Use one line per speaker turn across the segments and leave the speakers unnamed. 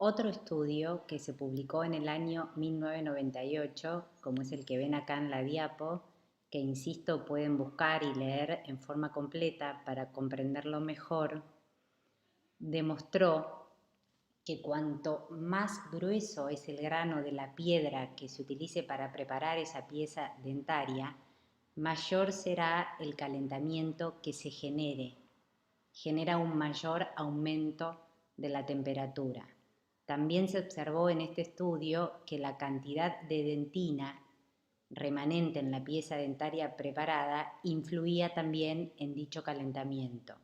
Otro estudio que se publicó en el año 1998, como es el que ven acá en la diapo, que insisto pueden buscar y leer en forma completa para comprenderlo mejor, demostró que cuanto más grueso es el grano de la piedra que se utilice para preparar esa pieza dentaria, mayor será el calentamiento que se genere. Genera un mayor aumento de la temperatura. También se observó en este estudio que la cantidad de dentina remanente en la pieza dentaria preparada influía también en dicho calentamiento.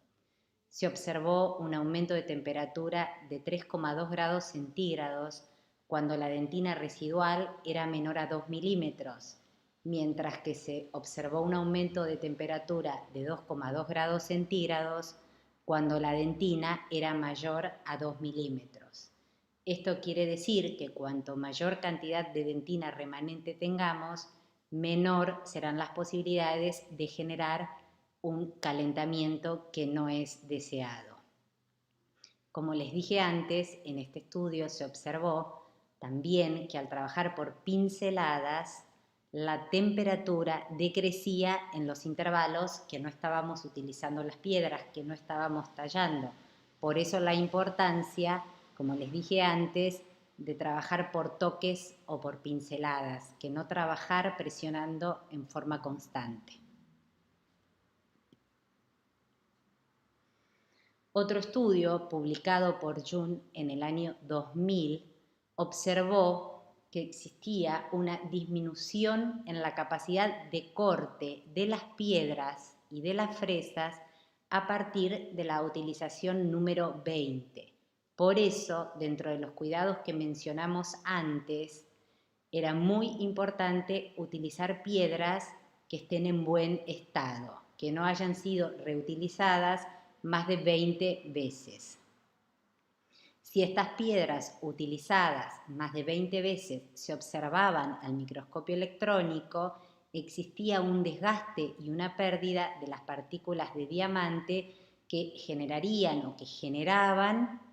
Se observó un aumento de temperatura de 3,2 grados centígrados cuando la dentina residual era menor a 2 milímetros, mientras que se observó un aumento de temperatura de 2,2 grados centígrados cuando la dentina era mayor a 2 milímetros. Esto quiere decir que cuanto mayor cantidad de dentina remanente tengamos, menor serán las posibilidades de generar un calentamiento que no es deseado. Como les dije antes, en este estudio se observó también que al trabajar por pinceladas, la temperatura decrecía en los intervalos que no estábamos utilizando las piedras, que no estábamos tallando. Por eso la importancia, como les dije antes, de trabajar por toques o por pinceladas, que no trabajar presionando en forma constante. Otro estudio publicado por Jun en el año 2000 observó que existía una disminución en la capacidad de corte de las piedras y de las fresas a partir de la utilización número 20. Por eso, dentro de los cuidados que mencionamos antes, era muy importante utilizar piedras que estén en buen estado, que no hayan sido reutilizadas más de 20 veces. Si estas piedras utilizadas más de 20 veces se observaban al microscopio electrónico, existía un desgaste y una pérdida de las partículas de diamante que generarían o que generaban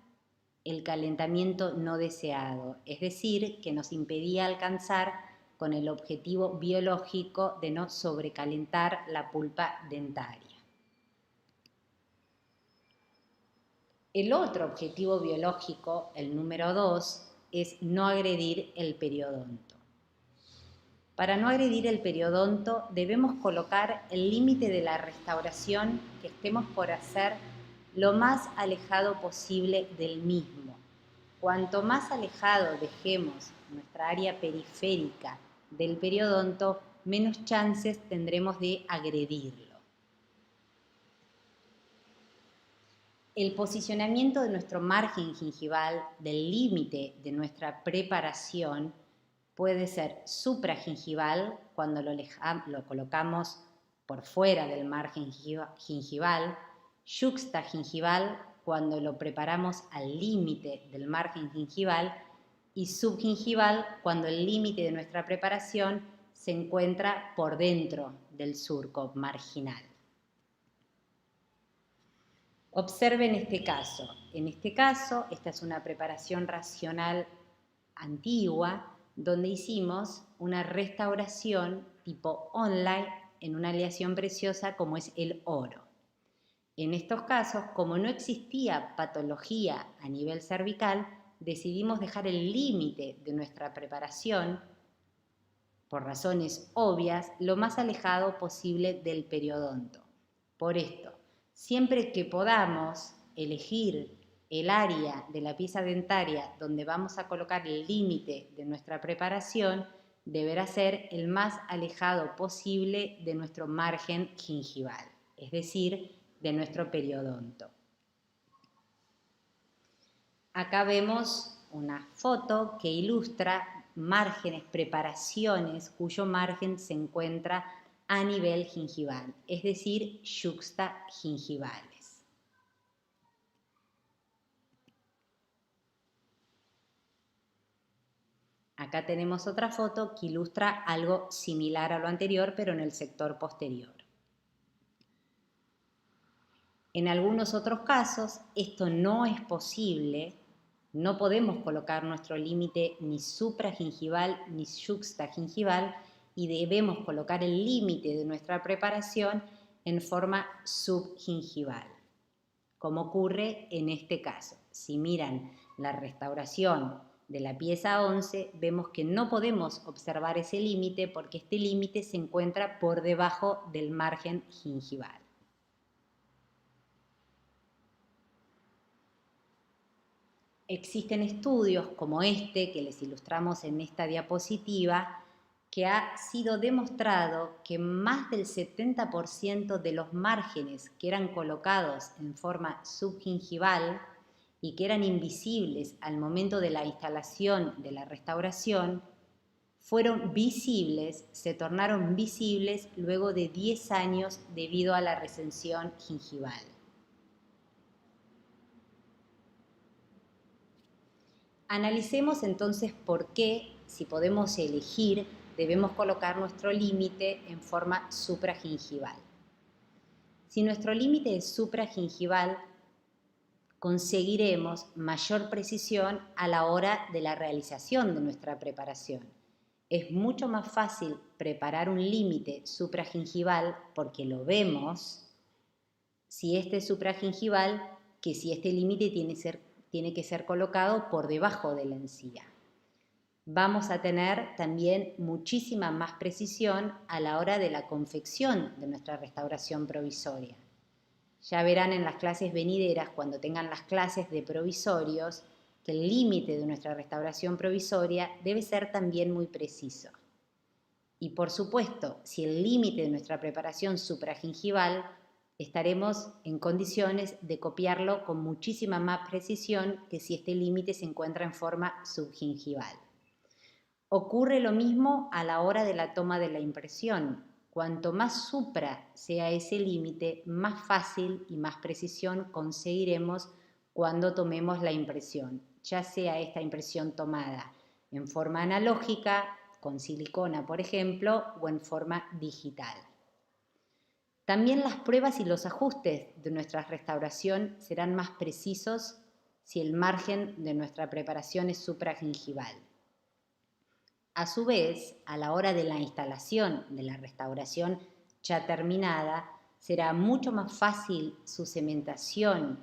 el calentamiento no deseado, es decir, que nos impedía alcanzar con el objetivo biológico de no sobrecalentar la pulpa dentaria. El otro objetivo biológico, el número 2, es no agredir el periodonto. Para no agredir el periodonto debemos colocar el límite de la restauración que estemos por hacer lo más alejado posible del mismo. Cuanto más alejado dejemos nuestra área periférica del periodonto, menos chances tendremos de agredirlo. El posicionamiento de nuestro margen gingival del límite de nuestra preparación puede ser supragingival cuando lo colocamos por fuera del margen gingival, yuxtagingival cuando lo preparamos al límite del margen gingival y subgingival cuando el límite de nuestra preparación se encuentra por dentro del surco marginal. Observen este caso. En este caso, esta es una preparación racional antigua donde hicimos una restauración tipo online en una aleación preciosa como es el oro. En estos casos, como no existía patología a nivel cervical, decidimos dejar el límite de nuestra preparación, por razones obvias, lo más alejado posible del periodonto. Por esto, siempre que podamos elegir el área de la pieza dentaria donde vamos a colocar el límite de nuestra preparación, deberá ser el más alejado posible de nuestro margen gingival, es decir, de nuestro periodonto. Acá vemos una foto que ilustra márgenes, preparaciones cuyo margen se encuentra a nivel gingival, es decir, yuxtagingivales. Acá tenemos otra foto que ilustra algo similar a lo anterior, pero en el sector posterior. En algunos otros casos, esto no es posible No podemos colocar nuestro límite ni supragingival ni yuxtagingival y debemos colocar el límite de nuestra preparación en forma subgingival, como ocurre en este caso. Si miran la restauración de la pieza 11, vemos que no podemos observar ese límite porque este límite se encuentra por debajo del margen gingival. Existen estudios como este que les ilustramos en esta diapositiva, que ha sido demostrado que más del 70% de los márgenes que eran colocados en forma subgingival y que eran invisibles al momento de la instalación de la restauración, fueron visibles, se tornaron visibles luego de 10 años debido a la recensión gingival. Analicemos entonces por qué, si podemos elegir, debemos colocar nuestro límite en forma supragingival. Si nuestro límite es supragingival, conseguiremos mayor precisión a la hora de la realización de nuestra preparación. Es mucho más fácil preparar un límite supragingival porque lo vemos si este es supragingival que si este límite tiene que ser colocado por debajo de la encía. Vamos a tener también muchísima más precisión a la hora de la confección de nuestra restauración provisoria. Ya verán en las clases venideras, cuando tengan las clases de provisorios, que el límite de nuestra restauración provisoria debe ser también muy preciso. Y por supuesto, si el límite de nuestra preparación supragingival, estaremos en condiciones de copiarlo con muchísima más precisión que si este límite se encuentra en forma subgingival. Ocurre lo mismo a la hora de la toma de la impresión. Cuanto más supra sea ese límite, más fácil y más precisión conseguiremos cuando tomemos la impresión, ya sea esta impresión tomada en forma analógica, con silicona por ejemplo, o en forma digital. También las pruebas y los ajustes de nuestra restauración serán más precisos si el margen de nuestra preparación es supragingival. A su vez, a la hora de la instalación de la restauración ya terminada, será mucho más fácil su cementación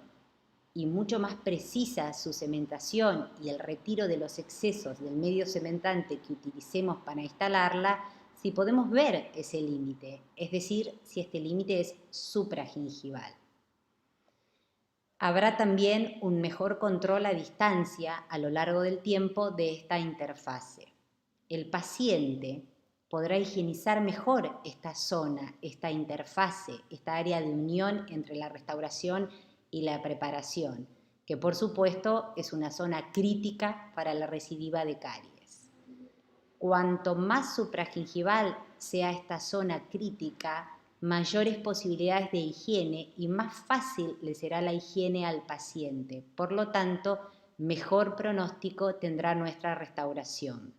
y mucho más precisa su cementación y el retiro de los excesos del medio cementante que utilicemos para instalarla si podemos ver ese límite, es decir, si este límite es supragingival. Habrá también un mejor control a distancia a lo largo del tiempo de esta interfase. El paciente podrá higienizar mejor esta zona, esta interfase, esta área de unión entre la restauración y la preparación, que por supuesto es una zona crítica para la recidiva de caries. Cuanto más supragingival sea esta zona crítica, mayores posibilidades de higiene y más fácil le será la higiene al paciente. Por lo tanto, mejor pronóstico tendrá nuestra restauración.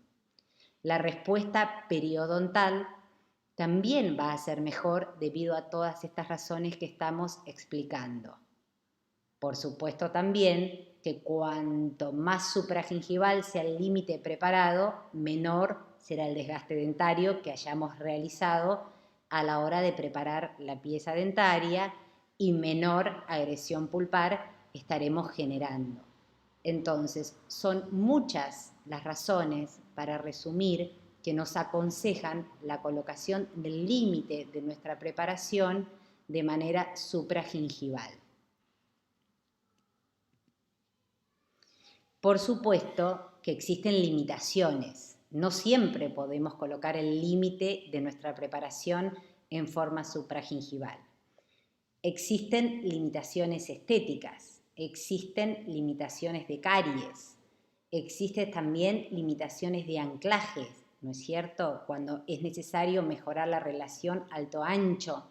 La respuesta periodontal también va a ser mejor debido a todas estas razones que estamos explicando. Por supuesto también que cuanto más supragingival sea el límite preparado, menor será el desgaste dentario que hayamos realizado a la hora de preparar la pieza dentaria y menor agresión pulpar estaremos generando. Entonces, son muchas las razones, para resumir, que nos aconsejan la colocación del límite de nuestra preparación de manera supragingival. Por supuesto que existen limitaciones. No siempre podemos colocar el límite de nuestra preparación en forma supragingival. Existen limitaciones estéticas, existen limitaciones de caries, existen también limitaciones de anclajes, ¿no es cierto? Cuando es necesario mejorar la relación alto-ancho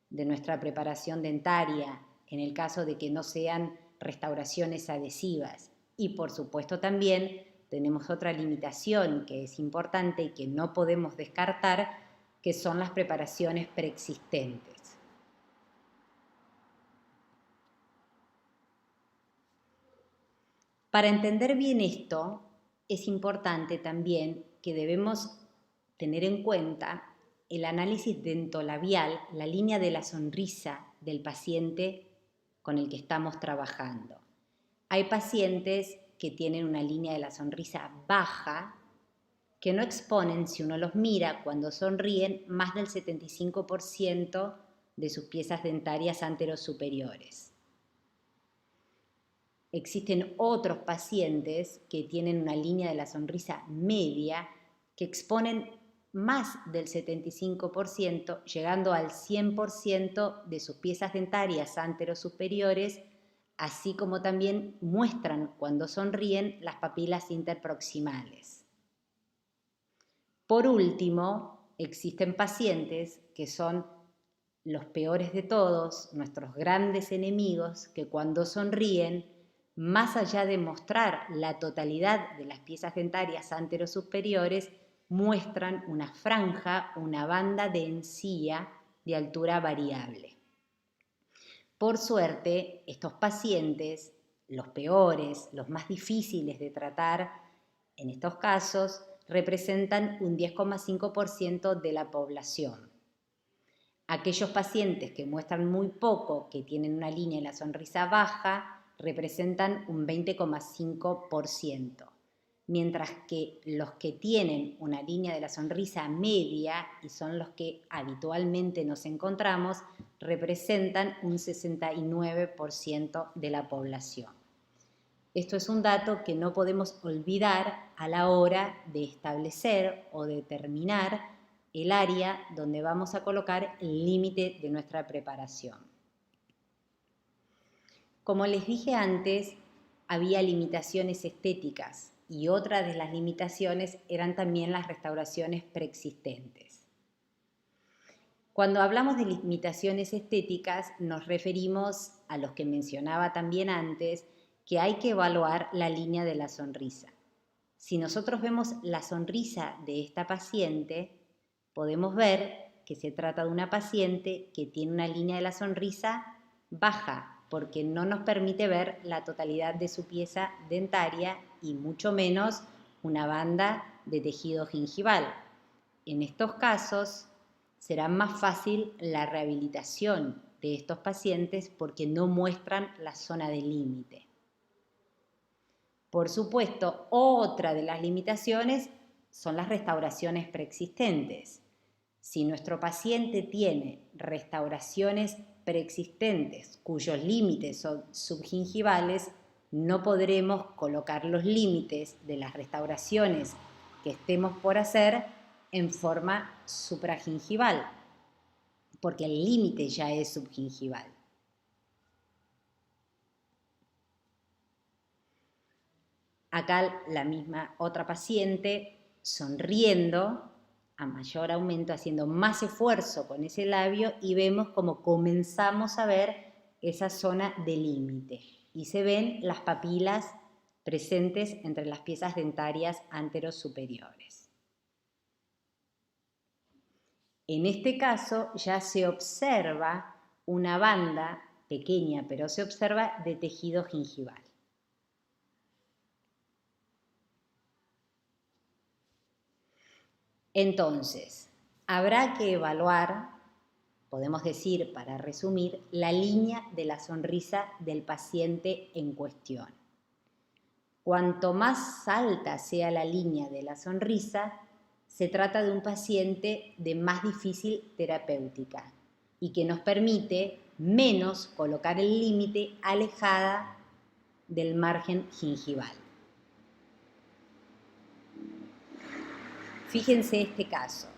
de nuestra preparación dentaria, en el caso de que no sean restauraciones adhesivas. Y por supuesto también tenemos otra limitación que es importante y que no podemos descartar, que son las preparaciones preexistentes. Para entender bien esto, es importante también que debemos tener en cuenta el análisis dentolabial, la línea de la sonrisa del paciente con el que estamos trabajando. Hay pacientes que tienen una línea de la sonrisa baja, que no exponen, si uno los mira cuando sonríen, más del 75% de sus piezas dentarias anterosuperiores. Existen otros pacientes que tienen una línea de la sonrisa media que exponen más del 75%, llegando al 100% de sus piezas dentarias anterosuperiores, así como también muestran cuando sonríen las papilas interproximales. Por último, existen pacientes que son los peores de todos, nuestros grandes enemigos, que cuando sonríen, más allá de mostrar la totalidad de las piezas dentarias anterosuperiores, muestran una franja, una banda de encía de altura variable. Por suerte, estos pacientes, los peores, los más difíciles de tratar, en estos casos, representan un 10,5% de la población. Aquellos pacientes que muestran muy poco, que tienen una línea de la sonrisa baja, representan un 20,5%, mientras que los que tienen una línea de la sonrisa media, y son los que habitualmente nos encontramos, representan un 69% de la población. Esto es un dato que no podemos olvidar a la hora de establecer o determinar el área donde vamos a colocar el límite de nuestra preparación. Como les dije antes, había limitaciones estéticas y otra de las limitaciones eran también las restauraciones preexistentes. Cuando hablamos de limitaciones estéticas nos referimos a los que mencionaba también antes, que hay que evaluar la línea de la sonrisa. Si nosotros vemos la sonrisa de esta paciente, podemos ver que se trata de una paciente que tiene una línea de la sonrisa baja, porque no nos permite ver la totalidad de su pieza dentaria y mucho menos una banda de tejido gingival. En estos casos será más fácil la rehabilitación de estos pacientes porque no muestran la zona de límite. Por supuesto, otra de las limitaciones son las restauraciones preexistentes. Si nuestro paciente tiene restauraciones preexistentes cuyos límites son subgingivales, no podremos colocar los límites de las restauraciones que estemos por hacer en forma supragingival, porque el límite ya es subgingival. Acá la misma otra paciente sonriendo a mayor aumento, haciendo más esfuerzo con ese labio y vemos como comenzamos a ver esa zona de límite y se ven las papilas presentes entre las piezas dentarias anterosuperiores. En este caso ya se observa una banda pequeña, pero se observa de tejido gingival. Entonces, habrá que evaluar, podemos decir para resumir, la línea de la sonrisa del paciente en cuestión. Cuanto más alta sea la línea de la sonrisa, se trata de un paciente de más difícil terapéutica y que nos permite menos colocar el límite alejada del margen gingival. Fíjense este caso.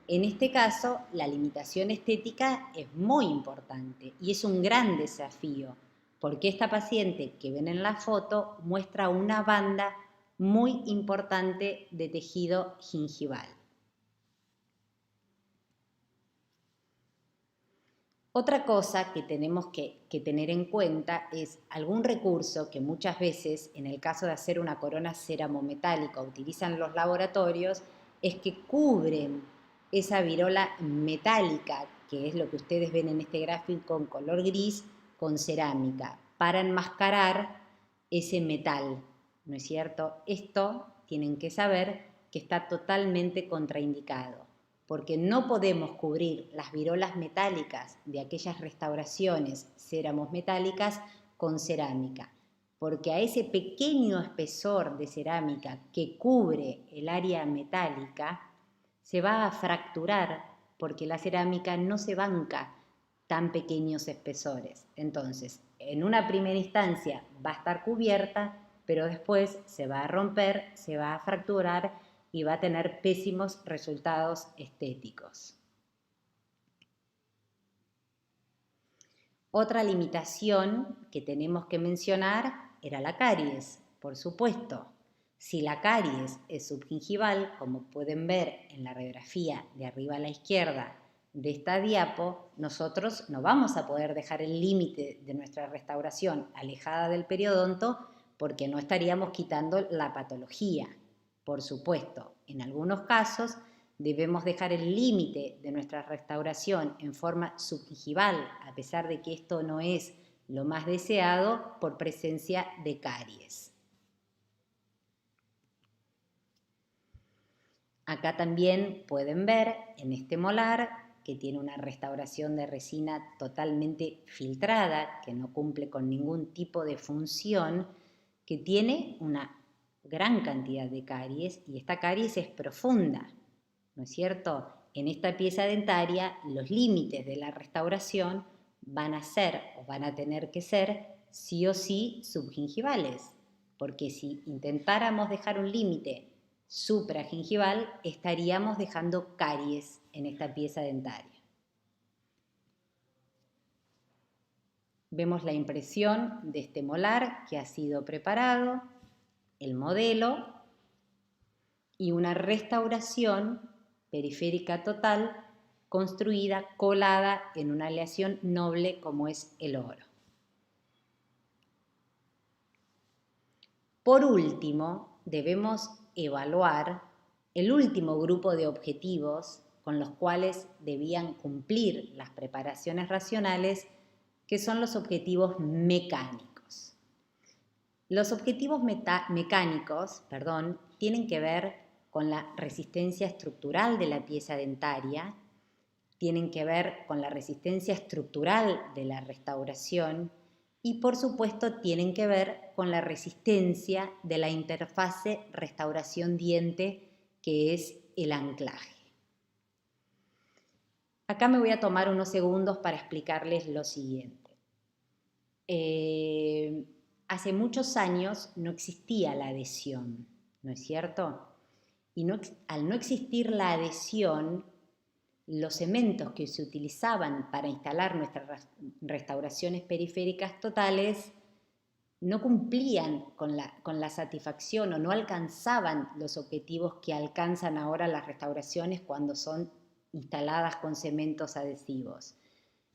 En este caso, la limitación estética es muy importante y es un gran desafío, porque esta paciente que ven en la foto muestra una banda muy importante de tejido gingival. Otra cosa que tenemos que tener en cuenta es algún recurso que muchas veces, en el caso de hacer una corona ceramometálica, utilizan los laboratorios, es que cubren esa virola metálica, que es lo que ustedes ven en este gráfico en color gris, con cerámica, para enmascarar ese metal. ¿no es cierto? Esto tienen que saber que está totalmente contraindicado, porque no podemos cubrir las virolas metálicas de aquellas restauraciones céramos metálicas con cerámica, porque a ese pequeño espesor de cerámica que cubre el área metálica se va a fracturar porque la cerámica no se banca tan pequeños espesores. Entonces, en una primera instancia va a estar cubierta, pero después se va a romper, se va a fracturar y va a tener pésimos resultados estéticos. Otra limitación que tenemos que mencionar era la caries, por supuesto. Si la caries es subgingival, como pueden ver en la radiografía de arriba a la izquierda de esta diapo, nosotros no vamos a poder dejar el límite de nuestra restauración alejada del periodonto porque no estaríamos quitando la patología. Por supuesto, en algunos casos debemos dejar el límite de nuestra restauración en forma subgingival, a pesar de que esto no es lo más deseado por presencia de caries. Acá también pueden ver en este molar que tiene una restauración de resina totalmente filtrada, que no cumple con ningún tipo de función, que tiene una gran cantidad de caries y esta caries es profunda, ¿no es cierto? En esta pieza dentaria los límites de la restauración van a ser o van a tener que ser sí o sí subgingivales, porque si intentáramos dejar un límite supragingival estaríamos dejando caries en esta pieza dentaria. Vemos la impresión de este molar que ha sido preparado, el modelo y una restauración periférica total construida, colada en una aleación noble como es el oro. Por último, debemos evaluar el último grupo de objetivos con los cuales debían cumplir las preparaciones racionales, que son los objetivos mecánicos. Los objetivos mecánicos tienen que ver con la resistencia estructural de la pieza dentaria, tienen que ver con la resistencia estructural de la restauración y por supuesto tienen que ver con la resistencia de la interfase restauración-diente, que es el anclaje. Acá me voy a tomar unos segundos para explicarles lo siguiente. Hace muchos años no existía la adhesión, ¿no es cierto? Y al no existir la adhesión, los cementos que se utilizaban para instalar nuestras restauraciones periféricas totales no cumplían con la satisfacción o no alcanzaban los objetivos que alcanzan ahora las restauraciones cuando son instaladas con cementos adhesivos.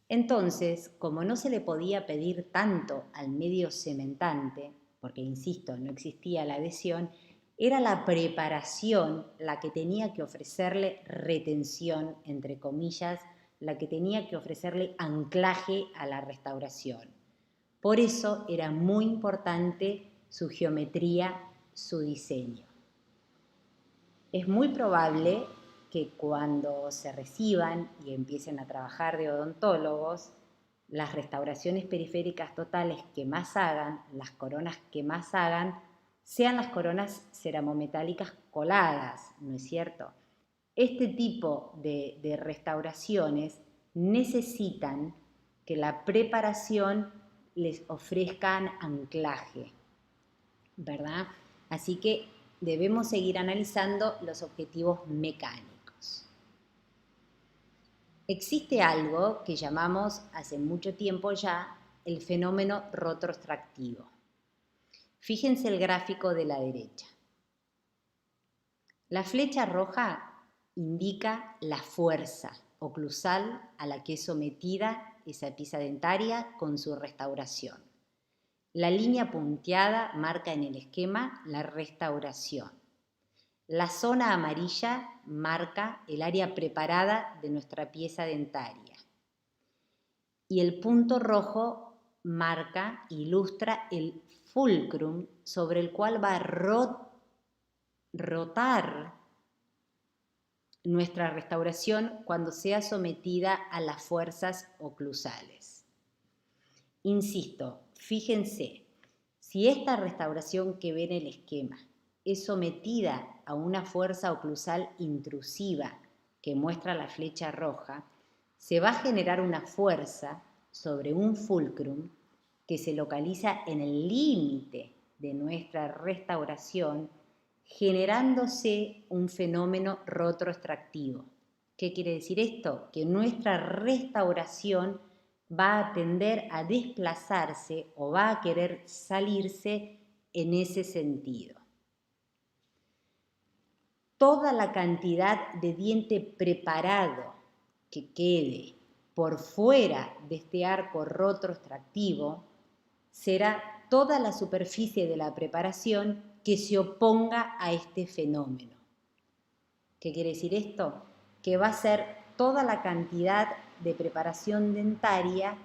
Entonces, como no se le podía pedir tanto al medio cementante, porque insisto, no existía la adhesión, era la preparación la que tenía que ofrecerle retención, entre comillas, la que tenía que ofrecerle anclaje a la restauración. Por eso era muy importante su geometría, su diseño. Es muy probable que cuando se reciban y empiecen a trabajar de odontólogos, las restauraciones periféricas totales que más hagan, las coronas que más hagan, sean las coronas ceramometálicas coladas, ¿no es cierto? Este tipo de restauraciones necesitan que la preparación les ofrezcan anclaje, ¿verdad? Así que debemos seguir analizando los objetivos mecánicos. Existe algo que llamamos hace mucho tiempo ya el fenómeno retrotractivo. Fíjense el gráfico de la derecha. La flecha roja indica la fuerza oclusal a la que es sometida esa pieza dentaria con su restauración. La línea punteada marca en el esquema la restauración. La zona amarilla marca el área preparada de nuestra pieza dentaria. Y el punto rojo marca, ilustra el fulcrum sobre el cual va a rotar nuestra restauración cuando sea sometida a las fuerzas oclusales. Insisto, fíjense, si esta restauración que ven en el esquema es sometida a una fuerza oclusal intrusiva que muestra la flecha roja, se va a generar una fuerza sobre un fulcrum que se localiza en el límite de nuestra restauración, generándose un fenómeno retroextractivo. ¿Qué quiere decir esto? Que nuestra restauración va a tender a desplazarse o va a querer salirse en ese sentido. Toda la cantidad de diente preparado que quede por fuera de este arco retroextractivo será toda la superficie de la preparación que se oponga a este fenómeno. ¿Qué quiere decir esto? Que va a ser toda la cantidad de preparación dentaria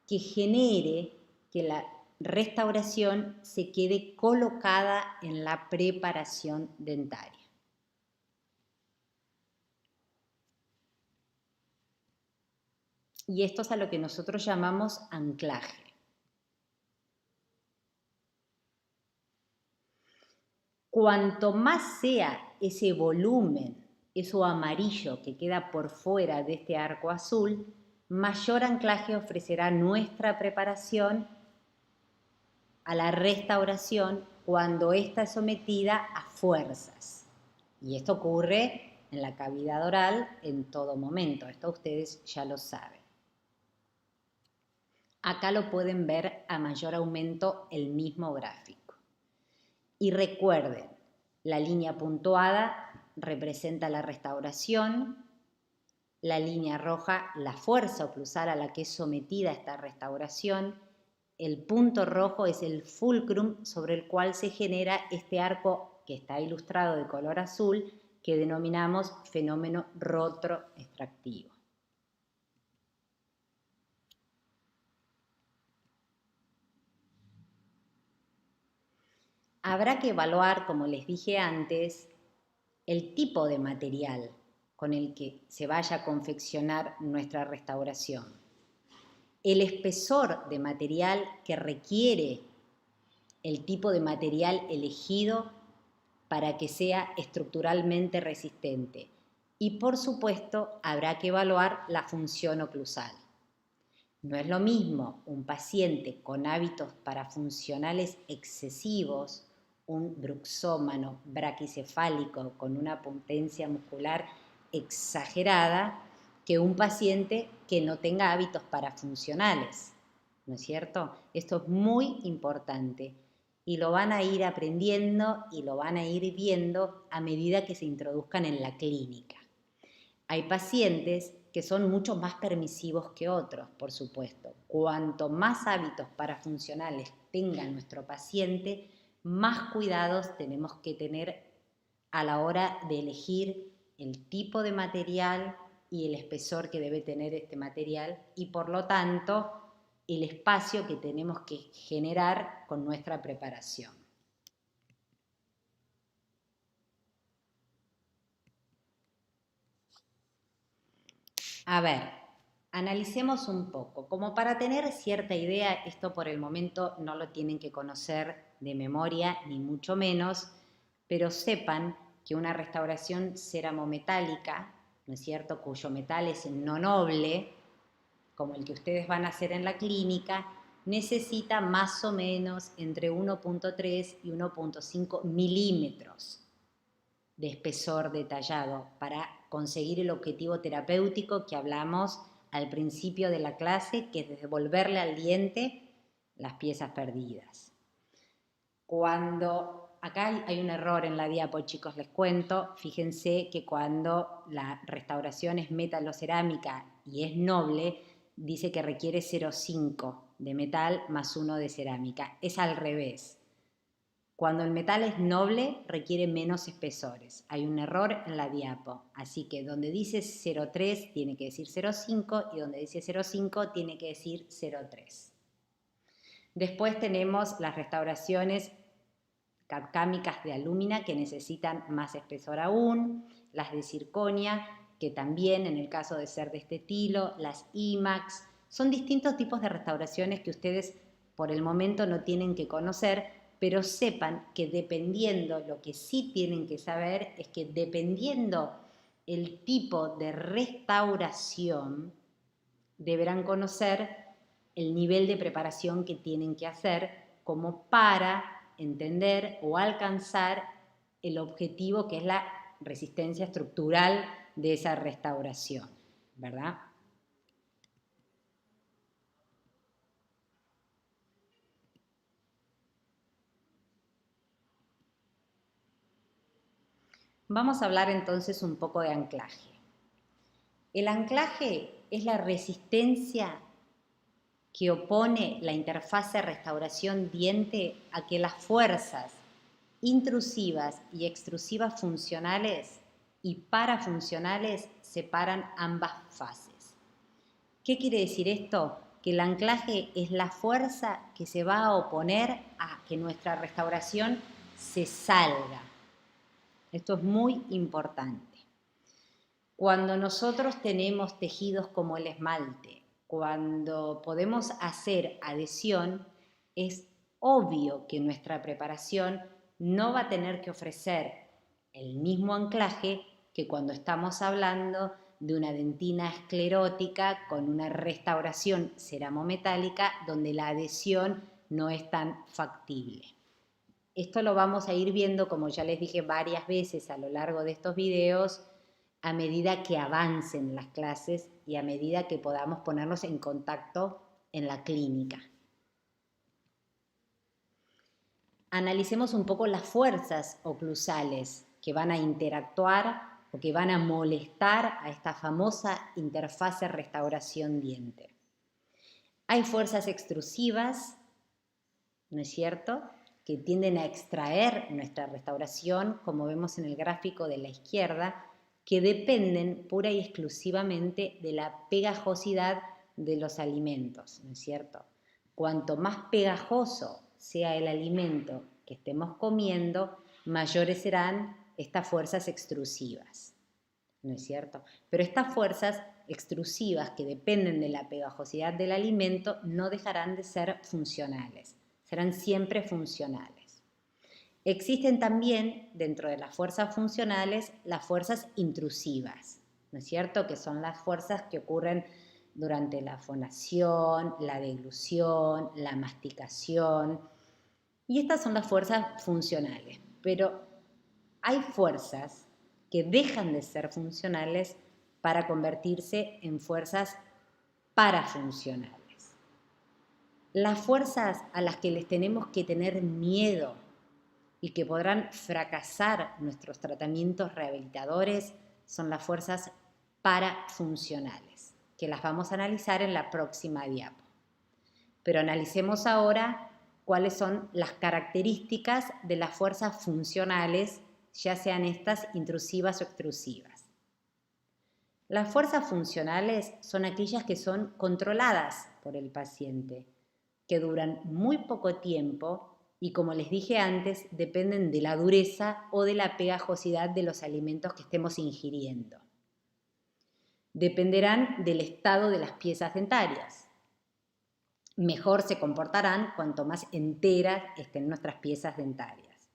que genere que la restauración se quede colocada en la preparación dentaria. Y esto es a lo que nosotros llamamos anclaje. Cuanto más sea ese volumen, eso amarillo que queda por fuera de este arco azul, mayor anclaje ofrecerá nuestra preparación a la restauración cuando ésta es sometida a fuerzas. Y esto ocurre en la cavidad oral en todo momento. Esto ustedes ya lo saben. Acá lo pueden ver a mayor aumento el mismo gráfico. Y recuerden, la línea puntuada representa la restauración, la línea roja la fuerza oclusal a la que es sometida esta restauración, el punto rojo es el fulcrum sobre el cual se genera este arco que está ilustrado de color azul que denominamos fenómeno retroextractivo. Habrá que evaluar, como les dije antes, el tipo de material con el que se vaya a confeccionar nuestra restauración, el espesor de material que requiere el tipo de material elegido para que sea estructuralmente resistente y, por supuesto, habrá que evaluar la función oclusal. No es lo mismo un paciente con hábitos parafuncionales excesivos, un bruxómano braquicefálico con una potencia muscular exagerada, que un paciente que no tenga hábitos parafuncionales, ¿no es cierto? Esto es muy importante y lo van a ir aprendiendo y lo van a ir viendo a medida que se introduzcan en la clínica. Hay pacientes que son mucho más permisivos que otros, por supuesto. Cuanto más hábitos parafuncionales tenga nuestro paciente, más cuidados tenemos que tener a la hora de elegir el tipo de material y el espesor que debe tener este material y, por lo tanto, el espacio que tenemos que generar con nuestra preparación. A ver, analicemos un poco. Como para tener cierta idea, esto por el momento no lo tienen que conocer de memoria, ni mucho menos, pero sepan que una restauración ceramometálica, ¿no es cierto?, cuyo metal es no noble, como el que ustedes van a hacer en la clínica, necesita más o menos entre 1.3 y 1.5 milímetros de espesor detallado para conseguir el objetivo terapéutico que hablamos al principio de la clase, que es devolverle al diente las piezas perdidas. Acá hay un error en la diapo, chicos, les cuento. Fíjense que cuando la restauración es metalocerámica y es noble, dice que requiere 0,5 de metal más 1 de cerámica. Es al revés. Cuando el metal es noble, requiere menos espesores. Hay un error en la diapo. Así que donde dice 0,3 tiene que decir 0,5 y donde dice 0,5 tiene que decir 0,3. Después tenemos las restauraciones capcámicas de alúmina que necesitan más espesor aún, las de circonia, que también en el caso de ser de este estilo, las IMAX, son distintos tipos de restauraciones que ustedes por el momento no tienen que conocer, pero sepan que dependiendo, lo que sí tienen que saber es que dependiendo el tipo de restauración, deberán conocer el nivel de preparación que tienen que hacer como para entender o alcanzar el objetivo que es la resistencia estructural de esa restauración, ¿verdad? Vamos a hablar entonces un poco de anclaje. El anclaje es la resistencia que opone la interfase restauración-diente a que las fuerzas intrusivas y extrusivas funcionales y parafuncionales separan ambas fases. ¿Qué quiere decir esto? Que el anclaje es la fuerza que se va a oponer a que nuestra restauración se salga. Esto es muy importante. Cuando nosotros tenemos tejidos como el esmalte, cuando podemos hacer adhesión, es obvio que nuestra preparación no va a tener que ofrecer el mismo anclaje que cuando estamos hablando de una dentina esclerótica con una restauración ceramometálica donde la adhesión no es tan factible. Esto lo vamos a ir viendo, como ya les dije varias veces a lo largo de estos videos, a medida que avancen las clases y a medida que podamos ponernos en contacto en la clínica. Analicemos un poco las fuerzas oclusales que van a interactuar o que van a molestar a esta famosa interfase restauración-diente. Hay fuerzas extrusivas, ¿no es cierto?, que tienden a extraer nuestra restauración, como vemos en el gráfico de la izquierda, que dependen pura y exclusivamente de la pegajosidad de los alimentos, ¿no es cierto? Cuanto más pegajoso sea el alimento que estemos comiendo, mayores serán estas fuerzas extrusivas, ¿no es cierto? Pero estas fuerzas extrusivas que dependen de la pegajosidad del alimento no dejarán de ser funcionales, serán siempre funcionales. Existen también, dentro de las fuerzas funcionales, las fuerzas intrusivas, ¿no es cierto?, que son las fuerzas que ocurren durante la fonación, la deglución, la masticación, y estas son las fuerzas funcionales, pero hay fuerzas que dejan de ser funcionales para convertirse en fuerzas parafuncionales. Las fuerzas a las que les tenemos que tener miedo y que podrán fracasar nuestros tratamientos rehabilitadores son las fuerzas parafuncionales, que las vamos a analizar en la próxima diapo. Pero analicemos ahora cuáles son las características de las fuerzas funcionales, ya sean estas intrusivas o extrusivas. Las fuerzas funcionales son aquellas que son controladas por el paciente, que duran muy poco tiempo y, como les dije antes, dependen de la dureza o de la pegajosidad de los alimentos que estemos ingiriendo. Dependerán del estado de las piezas dentarias. Mejor se comportarán cuanto más enteras estén nuestras piezas dentarias.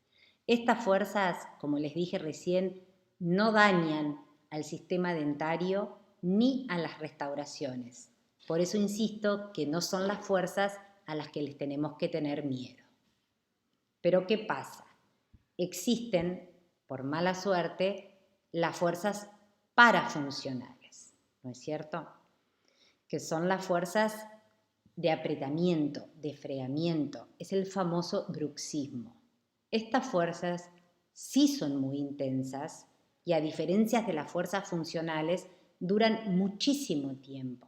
Estas fuerzas, como les dije recién, no dañan al sistema dentario ni a las restauraciones. Por eso insisto que no son las fuerzas a las que les tenemos que tener miedo. Pero ¿qué pasa? Existen, por mala suerte, las fuerzas parafuncionales, ¿no es cierto?, que son las fuerzas de apretamiento, de freamiento, es el famoso bruxismo. Estas fuerzas sí son muy intensas y, a diferencia de las fuerzas funcionales, duran muchísimo tiempo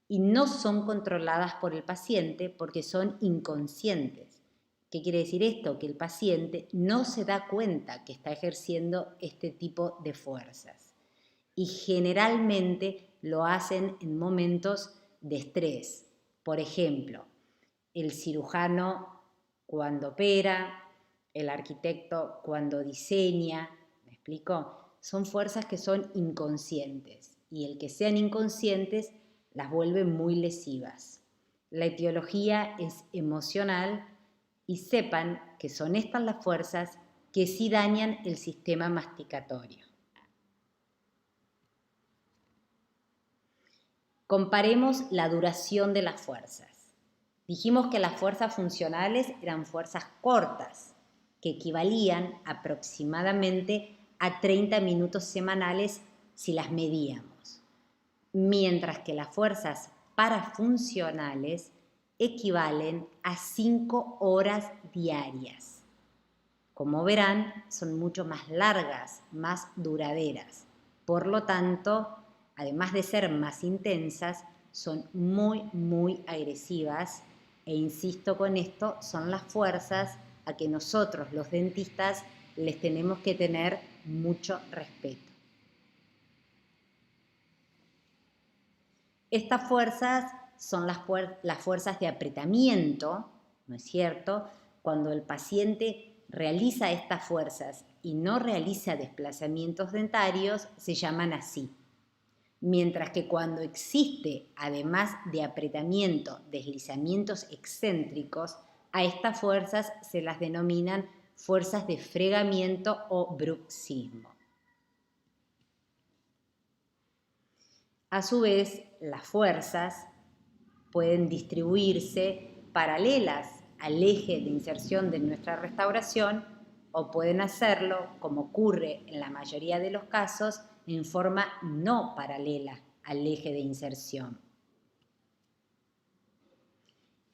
y no son controladas por el paciente porque son inconscientes. ¿Qué quiere decir esto? Que el paciente no se da cuenta que está ejerciendo este tipo de fuerzas y generalmente lo hacen en momentos de estrés. Por ejemplo, el cirujano cuando opera, el arquitecto cuando diseña, ¿me explico? Son fuerzas que son inconscientes y el que sean inconscientes las vuelve muy lesivas. La etiología es emocional y sepan que son estas las fuerzas que sí dañan el sistema masticatorio. Comparemos la duración de las fuerzas. Dijimos que las fuerzas funcionales eran fuerzas cortas, que equivalían aproximadamente a 30 minutos semanales si las medíamos, mientras que las fuerzas parafuncionales equivalen a 5 horas diarias. Como verán, son mucho más largas, más duraderas. Por lo tanto, además de ser más intensas, son muy agresivas e insisto con esto, son las fuerzas a que nosotros los dentistas les tenemos que tener mucho respeto. Estas fuerzas son las fuerzas de apretamiento, ¿no es cierto? Cuando el paciente realiza estas fuerzas y no realiza desplazamientos dentarios, se llaman así. Mientras que cuando existe, además de apretamiento, deslizamientos excéntricos, a estas fuerzas se las denominan fuerzas de fregamiento o bruxismo. A su vez, las fuerzas pueden distribuirse paralelas al eje de inserción de nuestra restauración o pueden hacerlo, como ocurre en la mayoría de los casos, en forma no paralela al eje de inserción.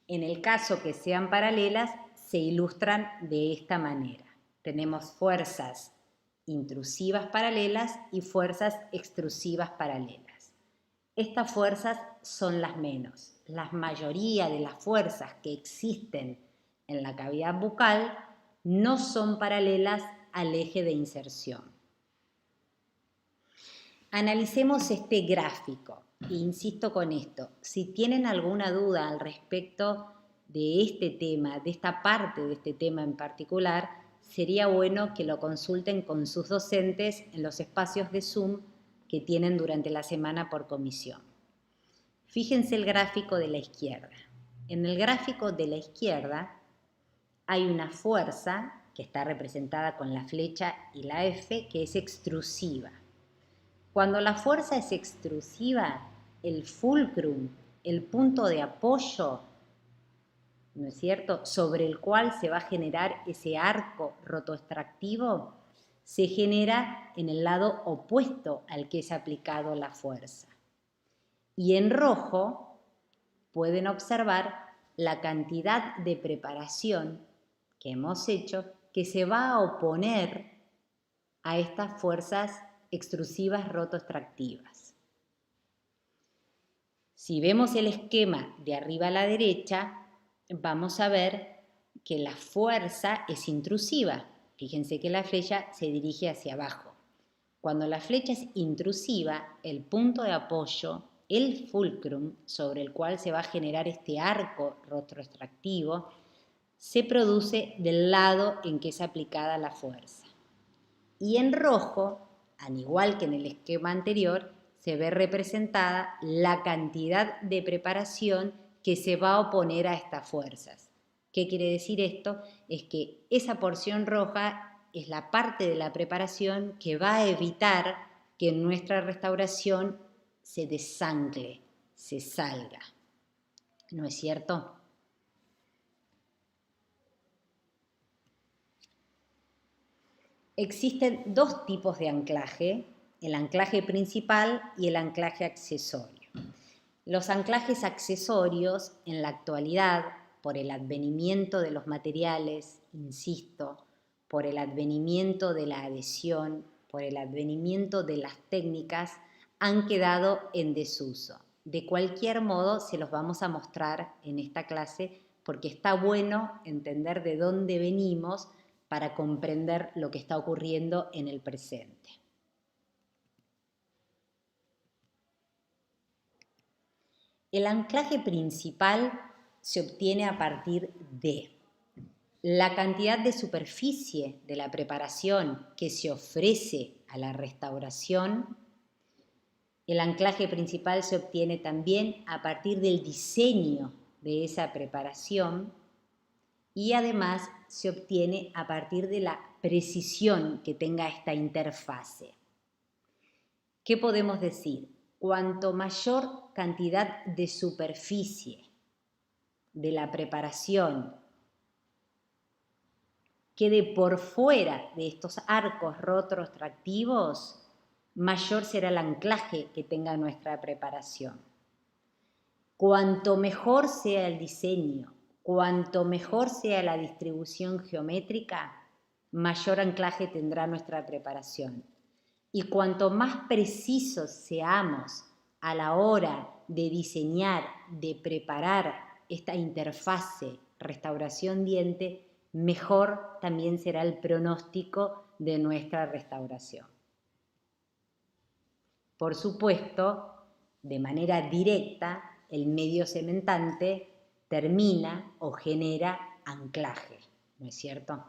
En el caso que sean paralelas, se ilustran de esta manera. Tenemos fuerzas intrusivas paralelas y fuerzas extrusivas paralelas. Estas fuerzas son las menos. La mayoría de las fuerzas que existen en la cavidad bucal no son paralelas al eje de inserción. Analicemos este gráfico e insisto con esto, si tienen alguna duda al respecto de este tema, de esta parte de este tema en particular, sería bueno que lo consulten con sus docentes en los espacios de Zoom que tienen durante la semana por comisión. Fíjense el gráfico de la izquierda. En el gráfico de la izquierda hay una fuerza que está representada con la flecha y la F que es extrusiva. Cuando la fuerza es extrusiva, el fulcrum, el punto de apoyo, ¿no es cierto?, sobre el cual se va a generar ese arco rotoextractivo, se genera en el lado opuesto al que es aplicado la fuerza. Y en rojo pueden observar la cantidad de preparación que hemos hecho que se va a oponer a estas fuerzas extrusivas rotoextractivas. Si vemos el esquema de arriba a la derecha, vamos a ver que la fuerza es intrusiva. Fíjense que la flecha se dirige hacia abajo. Cuando la flecha es intrusiva, el punto de apoyo, el fulcrum sobre el cual se va a generar este arco rotoextractivo, se produce del lado en que es aplicada la fuerza. Y en rojo, al igual que en el esquema anterior, se ve representada la cantidad de preparación que se va a oponer a estas fuerzas. ¿Qué quiere decir esto? Es que esa porción roja es la parte de la preparación que va a evitar que en nuestra restauración se desangle, se salga. ¿No es cierto? Existen dos tipos de anclaje, el anclaje principal y el anclaje accesorio. Los anclajes accesorios en la actualidad, por el advenimiento de los materiales, insisto, por el advenimiento de la adhesión, por el advenimiento de las técnicas, han quedado en desuso. De cualquier modo, se los vamos a mostrar en esta clase porque está bueno entender de dónde venimos para comprender lo que está ocurriendo en el presente. El anclaje principal se obtiene a partir de la cantidad de superficie de la preparación que se ofrece a la restauración. El anclaje principal se obtiene también a partir del diseño de esa preparación y además se obtiene a partir de la precisión que tenga esta interfase. ¿Qué podemos decir? Cuanto mayor cantidad de superficie de la preparación quede por fuera de estos arcos retrotractivos, mayor será el anclaje que tenga nuestra preparación. Cuanto mejor sea el diseño, cuanto mejor sea la distribución geométrica, mayor anclaje tendrá nuestra preparación. Y cuanto más precisos seamos a la hora de diseñar, de preparar esta interfase restauración-diente, mejor también será el pronóstico de nuestra restauración. Por supuesto, de manera directa, el medio cementante termina o genera anclaje, ¿no es cierto?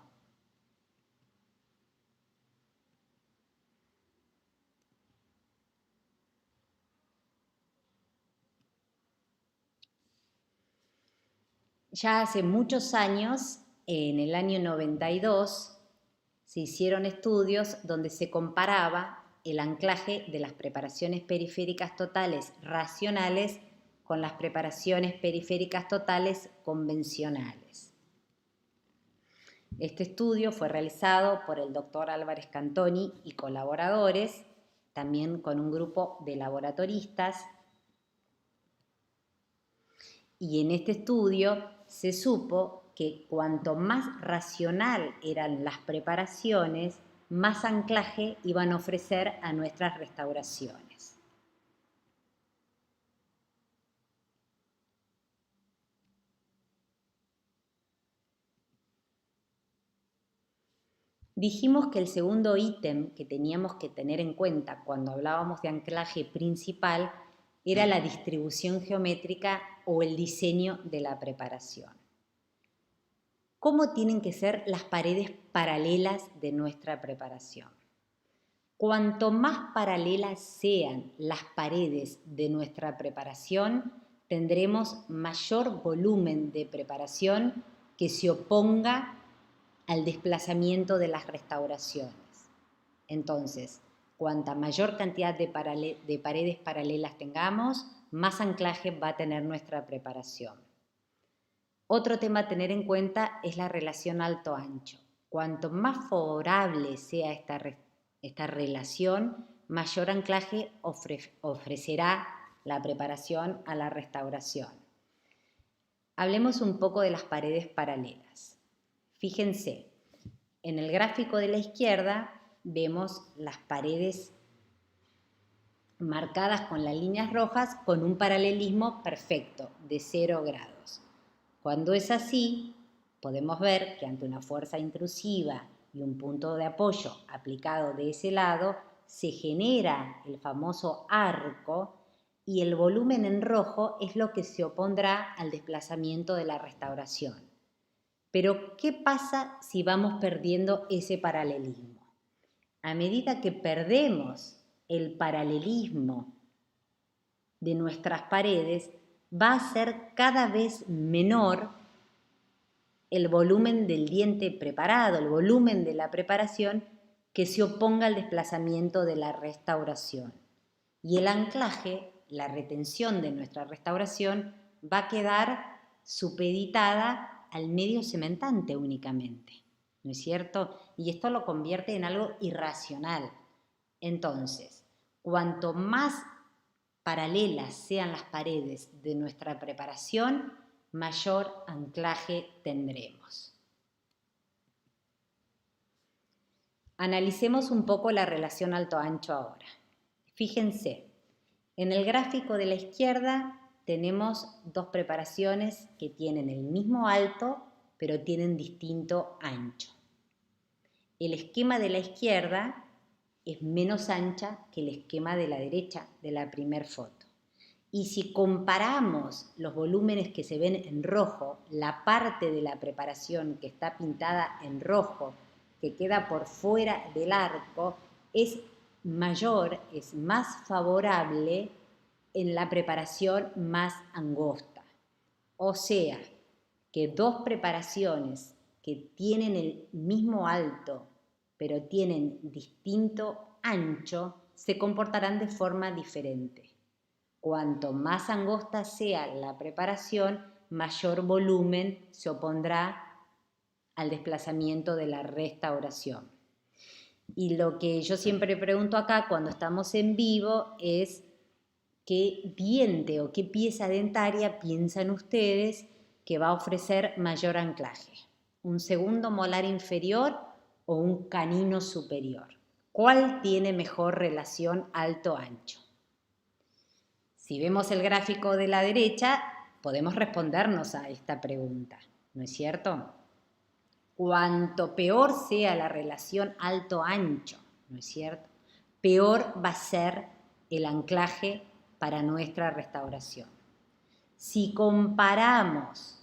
Ya hace muchos años, en el año 92, se hicieron estudios donde se comparaba el anclaje de las preparaciones periféricas totales racionales con las preparaciones periféricas totales convencionales. Este estudio fue realizado por el doctor Álvarez Cantoni y colaboradores, también con un grupo de laboratoristas. Y en este estudio se supo que cuanto más racional eran las preparaciones, más anclaje iban a ofrecer a nuestras restauraciones. Dijimos que el segundo ítem que teníamos que tener en cuenta cuando hablábamos de anclaje principal era la distribución geométrica o el diseño de la preparación. ¿Cómo tienen que ser las paredes paralelas de nuestra preparación? Cuanto más paralelas sean las paredes de nuestra preparación, tendremos mayor volumen de preparación que se oponga al desplazamiento de las restauraciones. Entonces, cuanta mayor cantidad de paredes paralelas tengamos, más anclaje va a tener nuestra preparación. Otro tema a tener en cuenta es la relación alto-ancho. Cuanto más favorable sea esta relación, mayor anclaje ofrecerá la preparación a la restauración. Hablemos un poco de las paredes paralelas. Fíjense, en el gráfico de la izquierda vemos las paredes marcadas con las líneas rojas con un paralelismo perfecto de 0 grados. Cuando es así, podemos ver que ante una fuerza intrusiva y un punto de apoyo aplicado de ese lado, se genera el famoso arco y el volumen en rojo es lo que se opondrá al desplazamiento de la restauración. Pero, ¿qué pasa si vamos perdiendo ese paralelismo? A medida que perdemos el paralelismo de nuestras paredes, va a ser cada vez menor el volumen del diente preparado, el volumen de la preparación que se oponga al desplazamiento de la restauración. Y el anclaje, la retención de nuestra restauración, va a quedar supeditada al medio cementante únicamente, ¿no es cierto? Y esto lo convierte en algo irracional. Entonces, cuanto más paralelas sean las paredes de nuestra preparación, mayor anclaje tendremos. Analicemos un poco la relación alto-ancho ahora. Fíjense, en el gráfico de la izquierda tenemos dos preparaciones que tienen el mismo alto, pero tienen distinto ancho. El esquema de la izquierda es menos ancha que el esquema de la derecha de la primera foto. Y si comparamos los volúmenes que se ven en rojo, la parte de la preparación que está pintada en rojo, que queda por fuera del arco, es mayor, es más favorable en la preparación más angosta. O sea, que dos preparaciones que tienen el mismo alto, pero tienen distinto ancho, se comportarán de forma diferente. Cuanto más angosta sea la preparación, mayor volumen se opondrá al desplazamiento de la restauración. Y lo que yo siempre pregunto acá cuando estamos en vivo es qué diente o qué pieza dentaria piensan ustedes que va a ofrecer mayor anclaje. ¿Un segundo molar inferior o un canino superior? ¿Cuál tiene mejor relación alto-ancho? Si vemos el gráfico de la derecha, podemos respondernos a esta pregunta, ¿no es cierto? Cuanto peor sea la relación alto-ancho, ¿no es cierto?, peor va a ser el anclaje para nuestra restauración. Si comparamos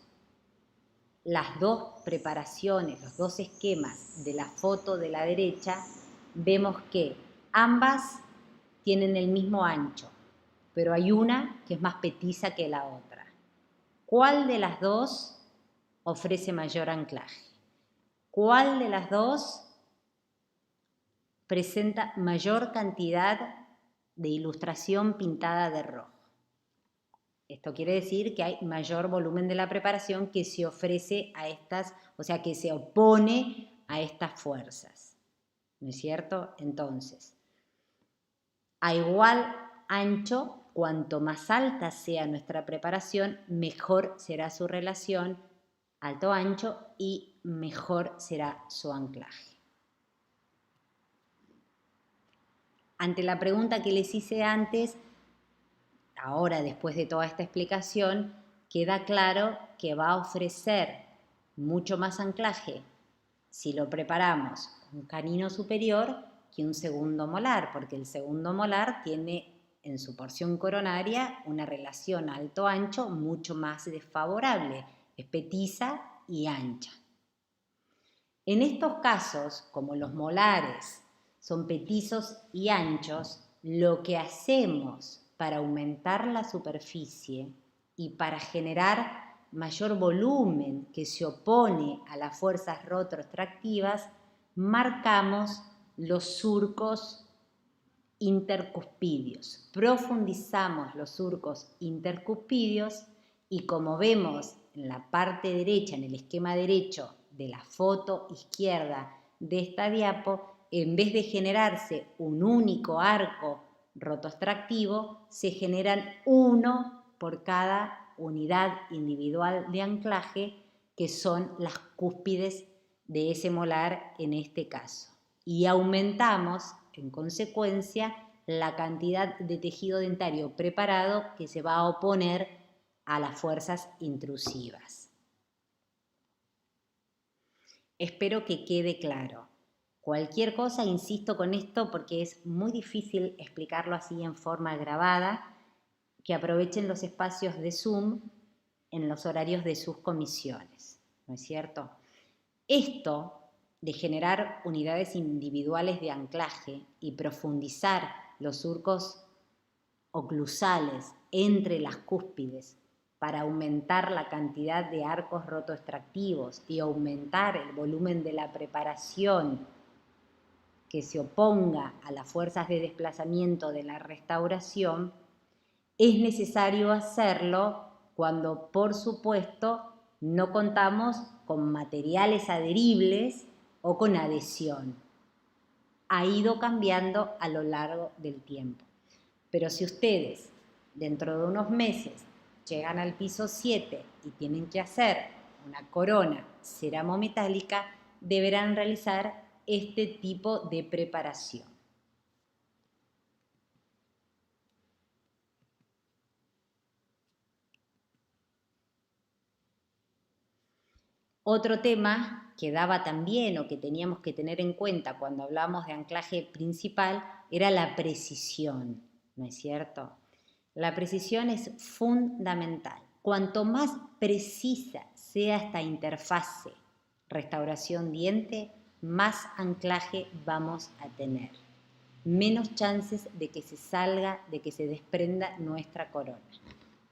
las dos preparaciones, los dos esquemas de la foto de la derecha, vemos que ambas tienen el mismo ancho, pero hay una que es más petiza que la otra. ¿Cuál de las dos ofrece mayor anclaje? ¿Cuál de las dos presenta mayor cantidad de ilustración pintada de rojo? Esto quiere decir que hay mayor volumen de la preparación que se ofrece a estas, o sea, que se opone a estas fuerzas, ¿no es cierto? Entonces, a igual ancho, cuanto más alta sea nuestra preparación, mejor será su relación alto-ancho y mejor será su anclaje. Ante la pregunta que les hice antes, ahora después de toda esta explicación, queda claro que va a ofrecer mucho más anclaje si lo preparamos un canino superior que un segundo molar, porque el segundo molar tiene en su porción coronaria una relación alto-ancho mucho más desfavorable, es petiza y ancha. En estos casos, como los molares son petizos y anchos, lo que hacemos para aumentar la superficie y para generar mayor volumen que se opone a las fuerzas rotoextractivas, marcamos los surcos intercuspidios, profundizamos los surcos intercuspidios y como vemos en la parte derecha, en el esquema derecho de la foto izquierda de esta diapo, en vez de generarse un único arco rotoextractivo, se generan uno por cada unidad individual de anclaje, que son las cúspides de ese molar en este caso. Y aumentamos, en consecuencia, la cantidad de tejido dentario preparado que se va a oponer a las fuerzas intrusivas. Espero que quede claro. Cualquier cosa, insisto con esto porque es muy difícil explicarlo así en forma grabada, que aprovechen los espacios de Zoom en los horarios de sus comisiones, ¿no es cierto? Esto de generar unidades individuales de anclaje y profundizar los surcos oclusales entre las cúspides para aumentar la cantidad de arcos rotoextractivos y aumentar el volumen de la preparación que se oponga a las fuerzas de desplazamiento de la restauración, es necesario hacerlo cuando, por supuesto, no contamos con materiales adheribles o con adhesión. Ha ido cambiando a lo largo del tiempo. Pero si ustedes, dentro de unos meses, llegan al piso 7 y tienen que hacer una corona ceramometálica, deberán realizar este tipo de preparación. Otro tema que daba también o que teníamos que tener en cuenta cuando hablamos de anclaje principal era la precisión, ¿no es cierto? La precisión es fundamental. Cuanto más precisa sea esta interfase restauración diente, más anclaje vamos a tener. Menos chances de que se salga, de que se desprenda nuestra corona.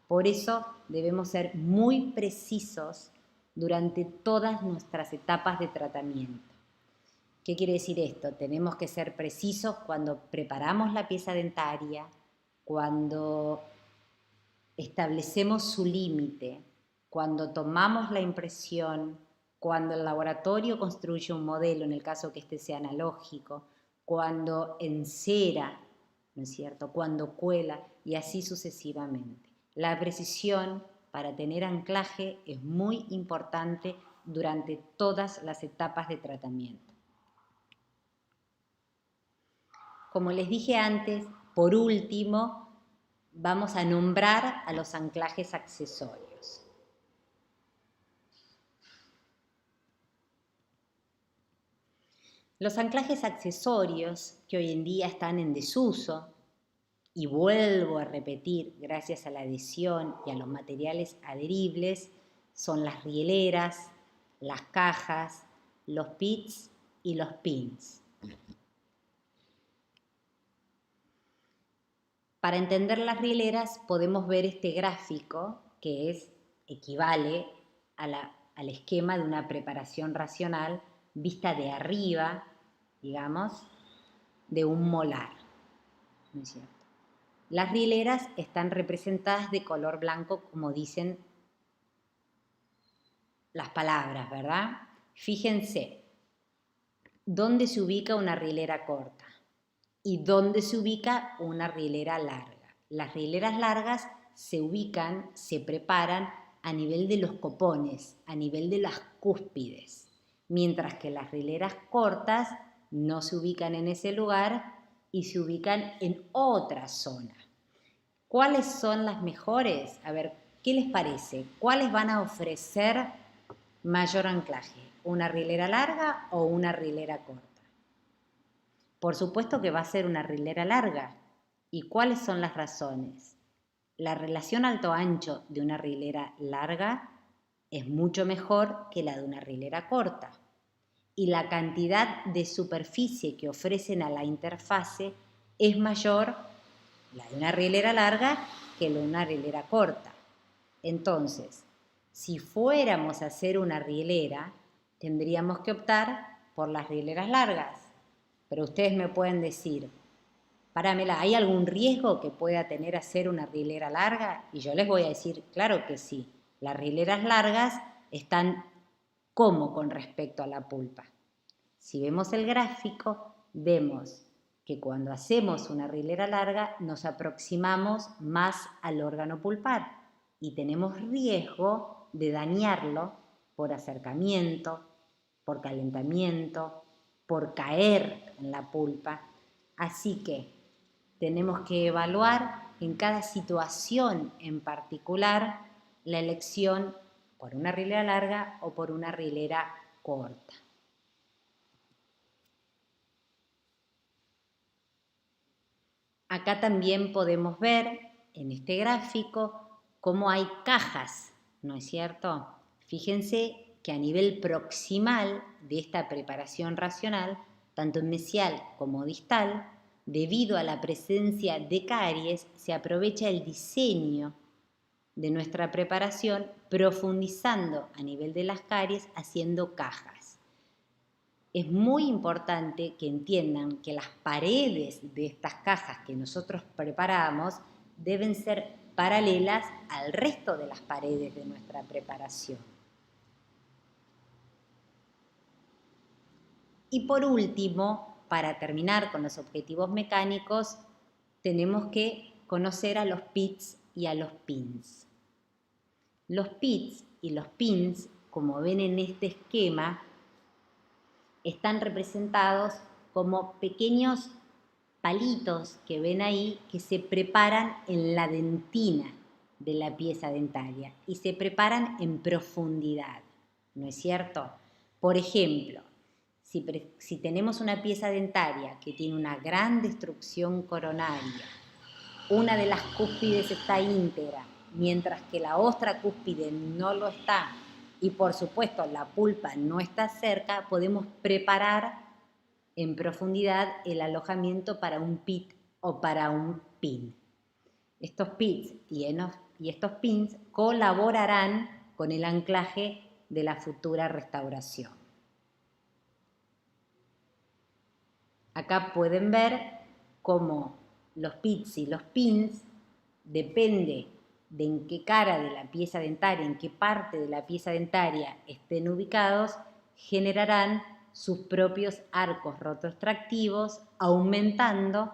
Por eso debemos ser muy precisos durante todas nuestras etapas de tratamiento. ¿Qué quiere decir esto? Tenemos que ser precisos cuando preparamos la pieza dentaria, cuando establecemos su límite, cuando tomamos la impresión, cuando el laboratorio construye un modelo, en el caso que este sea analógico, cuando encera, ¿no es cierto?, cuando cuela y así sucesivamente. La precisión para tener anclaje es muy importante durante todas las etapas de tratamiento. Como les dije antes, por último, vamos a nombrar a los anclajes accesorios. Los anclajes accesorios, que hoy en día están en desuso, y vuelvo a repetir, gracias a la adhesión y a los materiales adheribles, son las rieleras, las cajas, los pits y los pins. Para entender las rieleras podemos ver este gráfico que equivale al esquema de una preparación racional vista de arriba, digamos, de un molar, ¿no es cierto? Las rieleras están representadas de color blanco, como dicen las palabras, ¿verdad? Fíjense, ¿dónde se ubica una rielera corta? ¿Y dónde se ubica una rielera larga? Las rieleras largas se ubican, se preparan a nivel de los copones, a nivel de las cúspides, mientras que las rieleras cortas no se ubican en ese lugar y se ubican en otra zona. ¿Cuáles son las mejores? A ver, ¿qué les parece? ¿Cuáles van a ofrecer mayor anclaje? ¿Una rielera larga o una rielera corta? Por supuesto que va a ser una rielera larga. ¿Y cuáles son las razones? La relación alto-ancho de una rielera larga es mucho mejor que la de una rielera corta. Y la cantidad de superficie que ofrecen a la interfase es mayor, la de una rielera larga, que la de una rielera corta. Entonces, si fuéramos a hacer una rielera, tendríamos que optar por las rieleras largas. Pero ustedes me pueden decir, Paramela, ¿hay algún riesgo que pueda tener hacer una rielera larga? Y yo les voy a decir, claro que sí. Las rieleras largas están como con respecto a la pulpa. Si vemos el gráfico, vemos que cuando hacemos una rielera larga nos aproximamos más al órgano pulpar y tenemos riesgo de dañarlo por acercamiento, por calentamiento, por caer en la pulpa. Así que tenemos que evaluar en cada situación en particular la elección por una rielera larga o por una rielera corta. Acá también podemos ver en este gráfico cómo hay cajas, ¿no es cierto? Fíjense que a nivel proximal de esta preparación racional, tanto en mesial como distal, debido a la presencia de caries, se aprovecha el diseño de nuestra preparación profundizando a nivel de las caries haciendo cajas. Es muy importante que entiendan que las paredes de estas cajas que nosotros preparamos deben ser paralelas al resto de las paredes de nuestra preparación. Y por último, para terminar con los objetivos mecánicos, tenemos que conocer a los pits y a los pins. Los pits y los pins, como ven en este esquema, están representados como pequeños palitos que ven ahí que se preparan en la dentina de la pieza dentaria y se preparan en profundidad, ¿no es cierto? Por ejemplo, si tenemos una pieza dentaria que tiene una gran destrucción coronaria una de las cúspides está íntegra, mientras que la otra cúspide no lo está, y por supuesto la pulpa no está cerca, podemos preparar en profundidad el alojamiento para un pit o para un pin. Estos pits y estos pins colaborarán con el anclaje de la futura restauración. Acá pueden ver cómo los pits y los pins, depende de en qué cara de la pieza dentaria, en qué parte de la pieza dentaria estén ubicados, generarán sus propios arcos rotoextractivos, aumentando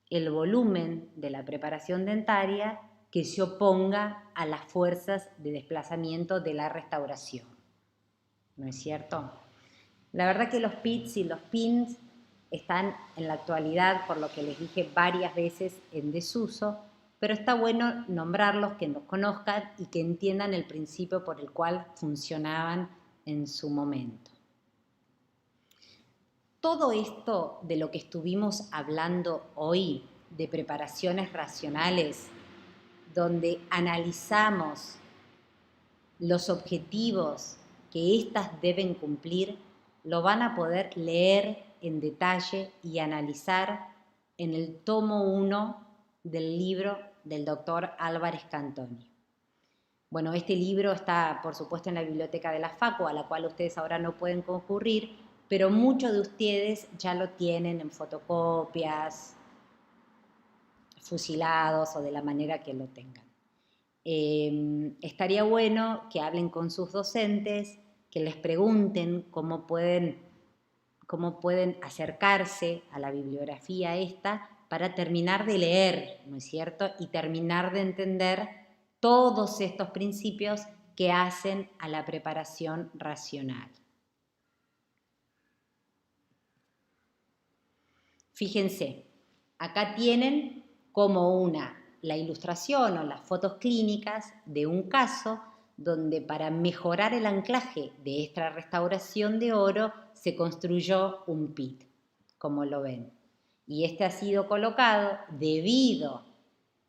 el volumen de la preparación dentaria que se oponga a las fuerzas de desplazamiento de la restauración. ¿No es cierto? La verdad que los pits y los pins están en la actualidad, por lo que les dije varias veces, en desuso, pero está bueno nombrarlos, que nos conozcan y que entiendan el principio por el cual funcionaban en su momento. Todo esto de lo que estuvimos hablando hoy, de preparaciones racionales, donde analizamos los objetivos que éstas deben cumplir, lo van a poder leer en detalle y analizar en el tomo 1 del libro del doctor Álvarez Cantoni. Bueno, este libro está, por supuesto, en la biblioteca de la Facu, a la cual ustedes ahora no pueden concurrir, pero muchos de ustedes ya lo tienen en fotocopias, fusilados o de la manera que lo tengan. Estaría bueno que hablen con sus docentes, que les pregunten cómo pueden acercarse a la bibliografía esta para terminar de leer, ¿no es cierto? Y terminar de entender todos estos principios que hacen a la preparación racional. Fíjense, acá tienen como la ilustración o las fotos clínicas de un caso donde para mejorar el anclaje de esta restauración de oro se construyó un PIT, como lo ven. Y este ha sido colocado debido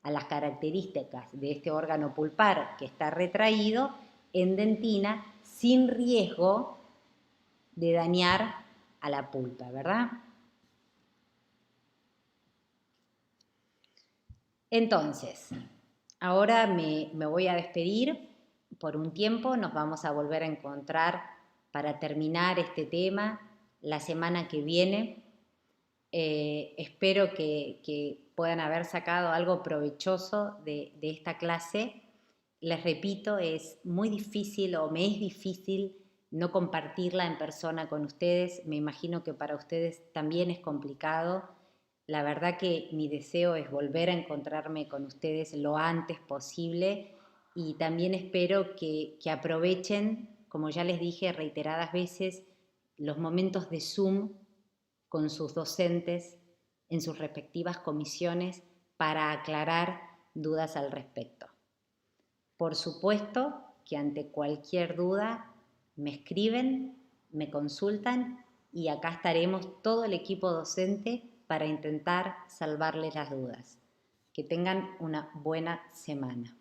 a las características de este órgano pulpar que está retraído en dentina sin riesgo de dañar a la pulpa, ¿verdad? Entonces, ahora me voy a despedir por un tiempo, nos vamos a volver a encontrar para terminar este tema la semana que viene. Espero que puedan haber sacado algo provechoso de esta clase. Les repito, es muy difícil o me es difícil no compartirla en persona con ustedes. Me imagino que para ustedes también es complicado. La verdad que mi deseo es volver a encontrarme con ustedes lo antes posible y también espero que aprovechen, como ya les dije reiteradas veces, los momentos de Zoom con sus docentes en sus respectivas comisiones para aclarar dudas al respecto. Por supuesto que ante cualquier duda me escriben, me consultan y acá estaremos todo el equipo docente para intentar salvarles las dudas. Que tengan una buena semana.